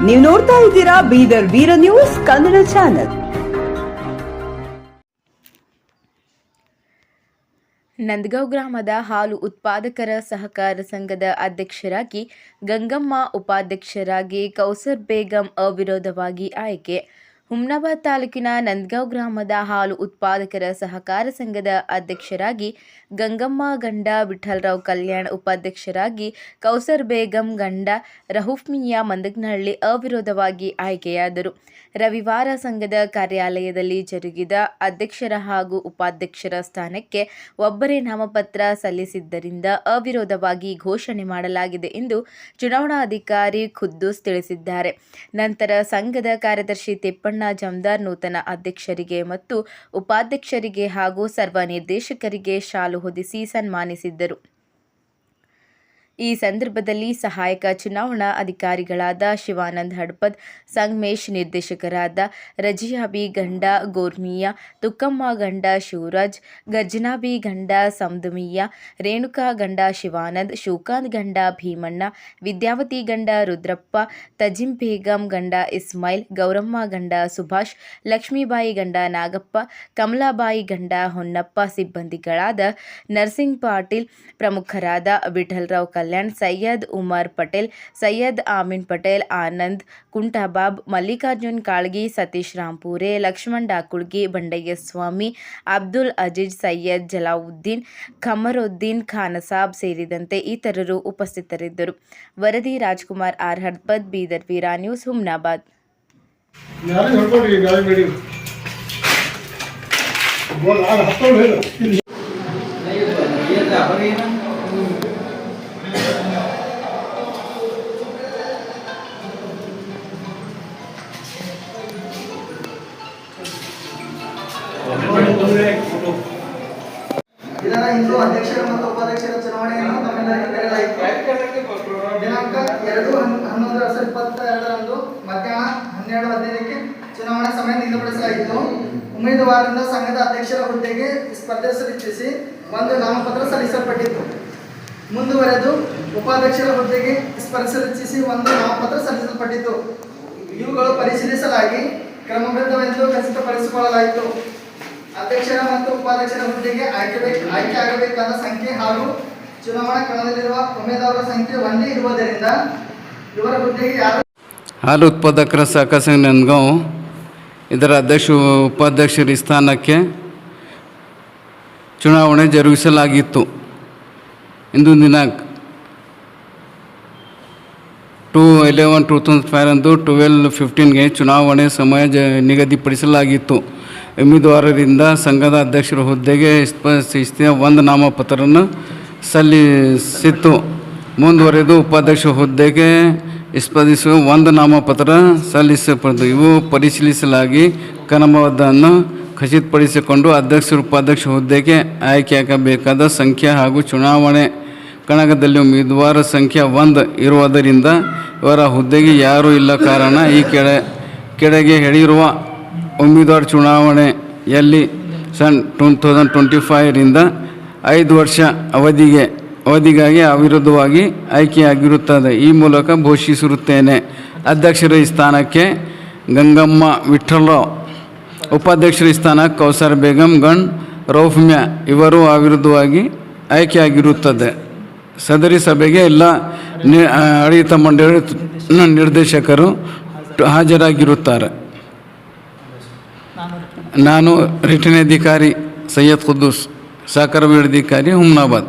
ನೀವು ನೋಡ್ತಾ ಇದ್ದೀರಾ ಬೀದರ್ ವೀರ ನ್ಯೂಸ್ ಕನ್ನಡ ಚಾನೆಲ್. ನಂದಗಾಂವ್ ಗ್ರಾಮದ ಹಾಲು ಉತ್ಪಾದಕರ ಸಹಕಾರ ಸಂಘದ ಅಧ್ಯಕ್ಷರಾಗಿ ಗಂಗಮ್ಮ, ಉಪಾಧ್ಯಕ್ಷರಾಗಿ ಕೌಸರ್ ಬೇಗಂ ಅವಿರೋಧವಾಗಿ ಆಯ್ಕೆ. ಹುಮ್ನಾಬಾದ್ ತಾಲೂಕಿನ ನಂದಗಾಂವ್ ಗ್ರಾಮದ ಹಾಲು ಉತ್ಪಾದಕರ ಸಹಕಾರ ಸಂಘದ ಅಧ್ಯಕ್ಷರಾಗಿ ಗಂಗಮ್ಮ ಗಂಡ ವಿಠಲರಾವ್ ಕಲ್ಯಾಣ್, ಉಪಾಧ್ಯಕ್ಷರಾಗಿ ಕೌಸರ್ ಬೇಗಂ ಗಂಡ ರಹುಫ್ ಮಿಯಾ ಮಂದಗನಹಳ್ಳಿ ಅವಿರೋಧವಾಗಿ ಆಯ್ಕೆಯಾದರು. ರವಿವಾರ ಸಂಘದ ಕಾರ್ಯಾಲಯದಲ್ಲಿ ಜರುಗಿದ ಅಧ್ಯಕ್ಷರ ಹಾಗೂ ಉಪಾಧ್ಯಕ್ಷರ ಸ್ಥಾನಕ್ಕೆ ಒಬ್ಬರೇ ನಾಮಪತ್ರ ಸಲ್ಲಿಸಿದ್ದರಿಂದ ಅವಿರೋಧವಾಗಿ ಘೋಷಣೆ ಮಾಡಲಾಗಿದೆ ಎಂದು ಚುನಾವಣಾಧಿಕಾರಿ ಖುದ್ದೂಸ್ ತಿಳಿಸಿದ್ದಾರೆ. ನಂತರ ಸಂಘದ ಕಾರ್ಯದರ್ಶಿ ತಿಪ್ಪಣ್ಣ ಜಮದಾರ್ ನೂತನ ಅಧ್ಯಕ್ಷರಿಗೆ ಮತ್ತು ಉಪಾಧ್ಯಕ್ಷರಿಗೆ ಹಾಗೂ ಸರ್ವ ನಿರ್ದೇಶಕರಿಗೆ ಶಾಲು ಹೊದಿಸಿ ಸನ್ಮಾನಿಸಿದ್ದರು. ಈ ಸಂದರ್ಭದಲ್ಲಿ ಸಹಾಯಕ ಚುನಾವಣಾ ಅಧಿಕಾರಿಗಳಾದ ಶಿವಾನಂದ್ ಹಡಪದ್, ಸಂಗಮೇಶ್, ನಿರ್ದೇಶಕರಾದ ರಜಿಯಾಬಿ ಗಂಡ ಗೋರ್ಮಿಯಾ, ತುಕ್ಕಮ್ಮ ಗಂಡ ಶಿವರಾಜ್, ಗರ್ಜನಾಬಿ ಗಂಡ ಸಮದುಮಿಯಾ, ರೇಣುಕಾ ಗಂಡ ಶಿವಾನಂದ್, ಶಿವಕಾಂತ್ ಗಂಡ ಭೀಮಣ್ಣ, ವಿದ್ಯಾವತಿ ಗಂಡ ರುದ್ರಪ್ಪ, ತಜಿಂ ಬೇಗಂ ಗಂಡ ಇಸ್ಮಾಯಿಲ್, ಗೌರಮ್ಮ ಗಂಡ ಸುಭಾಷ್, ಲಕ್ಷ್ಮೀಬಾಯಿ ಗಂಡ ನಾಗಪ್ಪ, ಕಮಲಾಬಾಯಿ ಗಂಡ ಹೊನ್ನಪ್ಪ, ಸಿಬ್ಬಂದಿಗಳಾದ ನರ್ಸಿಂಗ್ ಪಾಟೀಲ್, ಪ್ರಮುಖರಾದ ವಿಠಲರಾವ್ ಕಲ್ಯಾಣ್, ಸೈಯದ್ ಉಮರ್ ಪಟೇಲ್, ಸೈಯದ್ ಆಮಿನ್ ಪಟೇಲ್, ಆನಂದ್ ಕುಂಟಬಾಬ್, ಮಲ್ಲಿಕಾರ್ಜುನ್ ಕಾಳ್ಗಿ, ಸತೀಶ್ ರಾಂಪುರೆ, ಲಕ್ಷ್ಮಣ್ ಡಾಕುಳ್ಗಿ, ಬಂಡಯ್ಯ ಸ್ವಾಮಿ, ಅಬ್ದುಲ್ ಅಜೀಜ್, ಸೈಯದ್ ಜಲಾವುದ್ದೀನ್, ಖಮರುದ್ದೀನ್ ಖಾನಸಾಬ್ ಸೇರಿದಂತೆ ಇತರರು ಉಪಸ್ಥಿತರಿದ್ದರು. ವರದಿ ರಾಜ್ಕುಮಾರ್ ಆರ್ ಹಡಪದ್, ಬೀದರ್ ವೀರ ನ್ಯೂಸ್, ಹುಮ್ನಾಬಾದ್. ಇದರ ಇಂದು ಅಧ್ಯಕ್ಷರ ಮತ್ತು ಉಪಾಧ್ಯಕ್ಷರ ಚುನಾವಣೆಯನ್ನು ತಮ್ಮೆಲ್ಲರಿಗೂ ಕರೆಯಲಾಯಿತು. ದಿನಾಂಕ 2/11/2022 ಮಧ್ಯಾಹ್ನ 12:15ಕ್ಕೆ ಚುನಾವಣಾ ಸಮಯ ನಿಗದಿಪಡಿಸಲಾಗಿತ್ತು. ಉಮೇದುವಾರರಿಂದ ಸಂಘದ ಅಧ್ಯಕ್ಷರ ಹುದ್ದೆಗೆ ಸ್ಪರ್ಧಿಸಿ ಒಂದು ನಾಮಪತ್ರ ಸಲ್ಲಿಸಲ್ಪಟ್ಟಿತ್ತು. ಮುಂದುವರೆದು ಉಪಾಧ್ಯಕ್ಷರ ಹುದ್ದೆಗೆ ಸ್ಪರ್ಧಿಸಿ ಒಂದು ನಾಮಪತ್ರ ಸಲ್ಲಿಸಲ್ಪಟ್ಟಿತ್ತು. ಇವುಗಳು ಪರಿಶೀಲಿಸಲಾಗಿ ಕ್ರಮಬದ್ಧವೆಂದು ಖಚಿತಪಡಿಸಿಕೊಳ್ಳಲಾಯಿತು. ಅಧ್ಯಕ್ಷರ ಮತ್ತು ಉಪಾಧ್ಯಕ್ಷರ ಹುದ್ದೆಗೆ ಆಯ್ಕೆ ಆಗಬೇಕಾದ ಸಂಖ್ಯೆ ಹಾಗೂ ಚುನಾವಣಾ ಕಣದಲ್ಲಿರುವ ಉಮೇದುವಾರರ ಸಂಖ್ಯೆ ಒಂದೇ ಇರುವುದರಿಂದ ಇವರ ಹುದ್ದೆಗೆ ಯಾರು ಹಾಲು ಉತ್ಪಾದಕರ ಸಹಕಾರ ಸಂಘ ನಂದಗಾಂವ್ ಇದರ ಅಧ್ಯಕ್ಷ ಉಪಾಧ್ಯಕ್ಷರ ಸ್ಥಾನಕ್ಕೆ ಚುನಾವಣೆ ಜರುಗಿಸಲಾಗಿತ್ತು. ಇಂದು ದಿನಾಂಕ 2/11/2005 ಅಂದು 12:15ಗೆ ಚುನಾವಣೆ ಸಮಯ ನಿಗದಿಪಡಿಸಲಾಗಿತ್ತು. ಉಮೇದುವಾರರಿಂದ ಸಂಘದ ಅಧ್ಯಕ್ಷರ ಹುದ್ದೆಗೆ ಸ್ಪರ್ಧಿಸಿ ಒಂದು ನಾಮಪತ್ರವನ್ನು ಸಲ್ಲಿಸಿತ್ತು. ಮುಂದುವರೆದು ಉಪಾಧ್ಯಕ್ಷ ಹುದ್ದೆಗೆ ಸ್ಪರ್ಧಿಸುವ ಒಂದು ನಾಮಪತ್ರ ಸಲ್ಲಿಸಲ್ಪಟ್ಟಿತು. ಇವು ಪರಿಶೀಲಿಸಲಾಗಿ ಕ್ರಮವನ್ನು ಖಚಿತಪಡಿಸಿಕೊಂಡು ಅಧ್ಯಕ್ಷರು ಉಪಾಧ್ಯಕ್ಷ ಹುದ್ದೆಗೆ ಆಯ್ಕೆಯಾಗಬೇಕಾದ ಸಂಖ್ಯೆ ಹಾಗೂ ಚುನಾವಣೆ ಕಣದಲ್ಲಿ ಉಮೇದುವಾರ ಸಂಖ್ಯೆ 1 ಇರುವುದರಿಂದ ಇವರ ಹುದ್ದೆಗೆ ಯಾರೂ ಇಲ್ಲ ಕಾರಣ ಈ ಕೆಳಗೆ ಹೇಳಿರುವ ಉಮೇದುವಾರ ಚುನಾವಣೆಯಲ್ಲಿ 2025ರಿಂದ 5 ವರ್ಷ ಅವಧಿಗಾಗಿ ಅವಿರೋಧವಾಗಿ ಆಯ್ಕೆಯಾಗಿರುತ್ತದೆ. ಈ ಮೂಲಕ ಘೋಷಿಸಿರುತ್ತೇನೆ. ಅಧ್ಯಕ್ಷರ ಸ್ಥಾನಕ್ಕೆ ಗಂಗಮ್ಮ ವಿಠಲರಾವ್, ಉಪಾಧ್ಯಕ್ಷರ ಸ್ಥಾನಕ್ಕೆ ಕೌಸರ್ ಬೇಗಂ ಗಂಡ್ ರೌಫ್ ಮಿಯಾ ಇವರು ಅವಿರೋಧವಾಗಿ ಆಯ್ಕೆಯಾಗಿರುತ್ತದೆ. ಸದರಿ ಸಭೆಗೆ ಎಲ್ಲ ಆಡಳಿತ ಮಂಡಳಿ ನಿರ್ದೇಶಕರು ಹಾಜರಾಗಿರುತ್ತಾರೆ. ನಾನು ರಿಟರ್ನಿಂಗ್ ಅಧಿಕಾರಿ ಸೈಯದ್ ಖುದ್ದೂಸ್, ಸಹಕಾರ ಅಧಿಕಾರಿ, ಹುಮ್ನಾಬಾದ್.